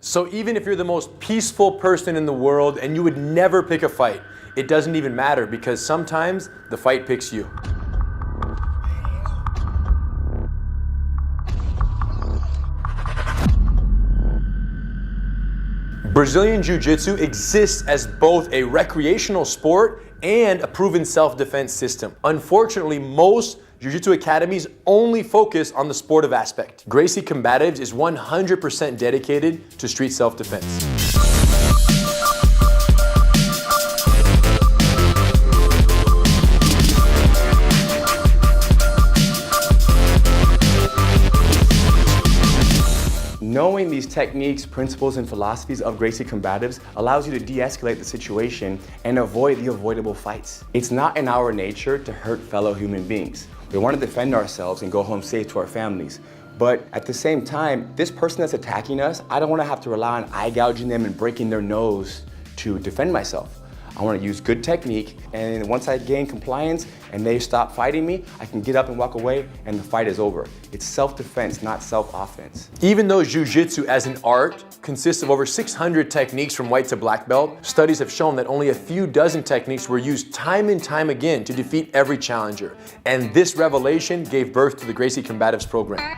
So even if you're the most peaceful person in the world and you would never pick a fight, it doesn't even matter because sometimes the fight picks you. Brazilian Jiu Jitsu exists as both a recreational sport and a proven self-defense system. Unfortunately, most Jiu Jitsu academies only focus on the sportive aspect. Gracie Combatives is 100% dedicated to street self-defense. Knowing these techniques, principles, and philosophies of Gracie Combatives allows you to de-escalate the situation and avoid the avoidable fights. It's not in our nature to hurt fellow human beings. We want to defend ourselves and go home safe to our families. But at the same time, this person that's attacking us, I don't want to have to rely on eye gouging them and breaking their nose to defend myself. I want to use good technique, and once I gain compliance and they stop fighting me, I can get up and walk away and the fight is over. It's self-defense, not self-offense. Even though Jiu Jitsu as an art consists of over 600 techniques from white to black belt, studies have shown that only a few dozen techniques were used time and time again to defeat every challenger. And this revelation gave birth to the Gracie Combatives program.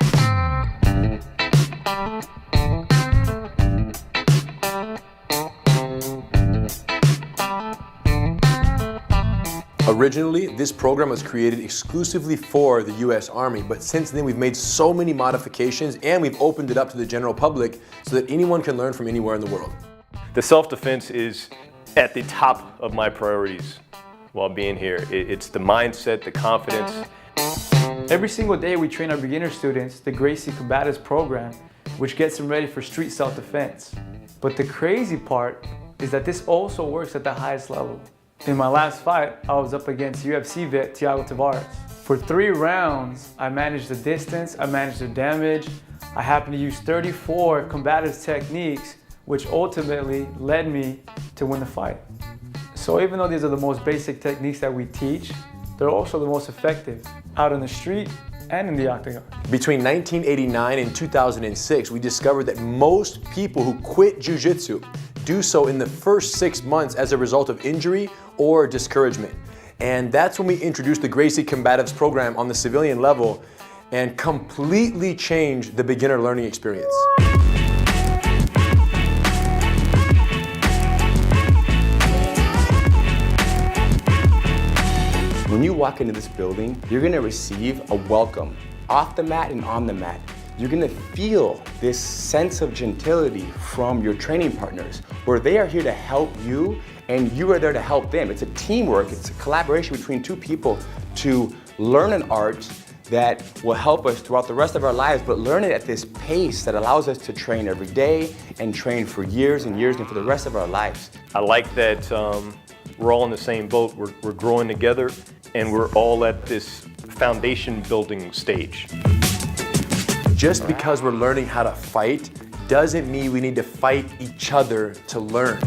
Originally, this program was created exclusively for the US Army, but since then we've made so many modifications and we've opened it up to the general public so that anyone can learn from anywhere in the world. The self-defense is at the top of my priorities while being here. It's the mindset, the confidence. Every single day we train our beginner students the Gracie Combatives program, which gets them ready for street self-defense. But the crazy part is that this also works at the highest level. In my last fight, I was up against UFC vet Thiago Tavares. For 3 rounds, I managed the distance, I managed the damage. I happened to use 34 combatives techniques, which ultimately led me to win the fight. So even though these are the most basic techniques that we teach, they're also the most effective out on the street and in the octagon. Between 1989 and 2006, we discovered that most people who quit Jiu Jitsu do so in the first 6 months as a result of injury or discouragement. And that's when we introduced the Gracie Combatives program on the civilian level and completely changed the beginner learning experience. When you walk into this building, you're going to receive a welcome off the mat and on the mat. You're going to feel this sense of gentility from your training partners, where they are here to help you and you are there to help them. It's a teamwork, it's a collaboration between 2 people to learn an art that will help us throughout the rest of our lives, but learn it at this pace that allows us to train every day and train for years and years and for the rest of our lives. I like that we're all in the same boat. We're growing together and we're all at this foundation building stage. Just because we're learning how to fight doesn't mean we need to fight each other to learn.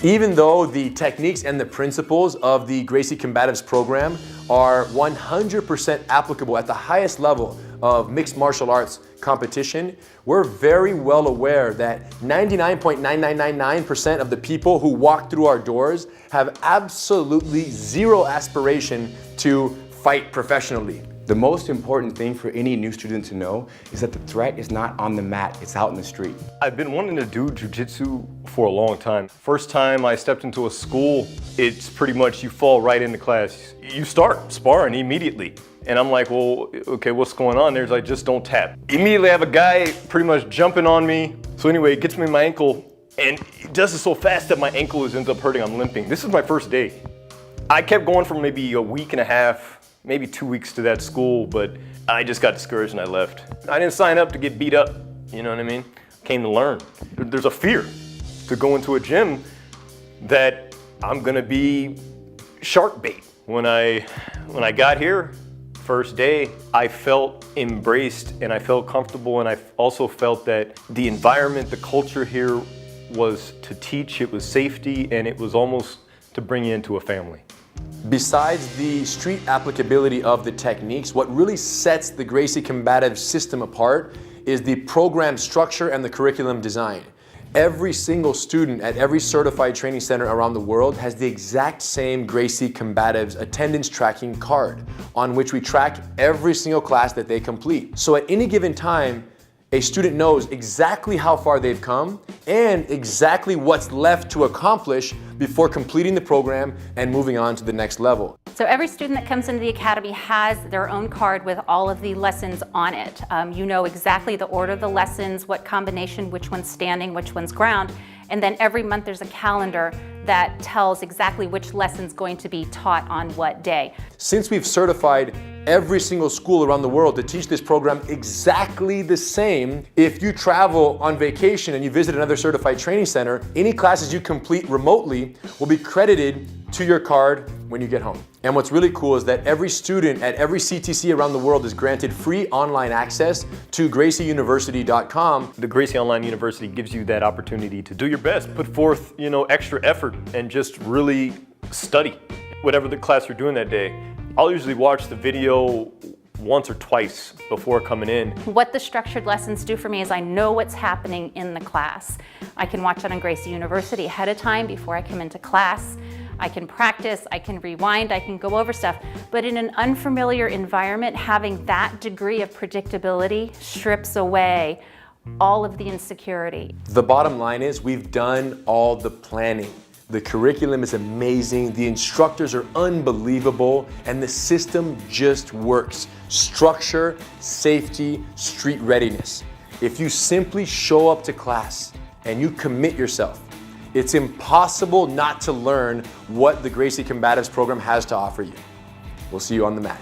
Even though the techniques and the principles of the Gracie Combatives program are 100% applicable at the highest level of mixed martial arts competition, we're very well aware that 99.9999% of the people who walk through our doors have absolutely zero aspiration to fight professionally. The most important thing for any new student to know is that the threat is not on the mat, it's out in the street. I've been wanting to do Jiu Jitsu for a long time. First time I stepped into a school, it's pretty much you fall right into class. You start sparring immediately. And I'm like, well, okay, what's going on? There's like, just don't tap. Immediately I have a guy pretty much jumping on me. So anyway, it gets me in my ankle and he does it so fast that my ankle ends up hurting, I'm limping. This is my first day. I kept going for maybe a week and a half, maybe 2 weeks to that school, but I just got discouraged and I left. I didn't sign up to get beat up, you know what I mean? I came to learn. There's a fear to go into a gym that I'm gonna be shark bait. When I got here, first day, I felt embraced and I felt comfortable, and I also felt that the environment, the culture here was to teach, it was safety, and it was almost to bring you into a family. Besides the street applicability of the techniques, what really sets the Gracie Combatives system apart is the program structure and the curriculum design. Every single student at every certified training center around the world has the exact same Gracie Combatives attendance tracking card on which we track every single class that they complete. So at any given time, a student knows exactly how far they've come and exactly what's left to accomplish before completing the program and moving on to the next level. So every student that comes into the academy has their own card with all of the lessons on it. You know exactly the order of the lessons, what combination, which one's standing, which one's ground, and then every month there's a calendar that tells exactly which lesson's going to be taught on what day. Since we've certified every single school around the world to teach this program exactly the same, if you travel on vacation and you visit another certified training center, any classes you complete remotely will be credited to your card when you get home. And what's really cool is that every student at every CTC around the world is granted free online access to gracieuniversity.com. The Gracie Online University gives you that opportunity to do your best, put forth, extra effort and just really study whatever the class you're doing that day. I'll usually watch the video once or twice before coming in. What the structured lessons do for me is I know what's happening in the class. I can watch it on Gracie University ahead of time before I come into class. I can practice, I can rewind, I can go over stuff. But in an unfamiliar environment, having that degree of predictability strips away all of the insecurity. The bottom line is we've done all the planning. The curriculum is amazing, the instructors are unbelievable, and the system just works. Structure, safety, street readiness. If you simply show up to class and you commit yourself, it's impossible not to learn what the Gracie Combatives program has to offer you. We'll see you on the mat.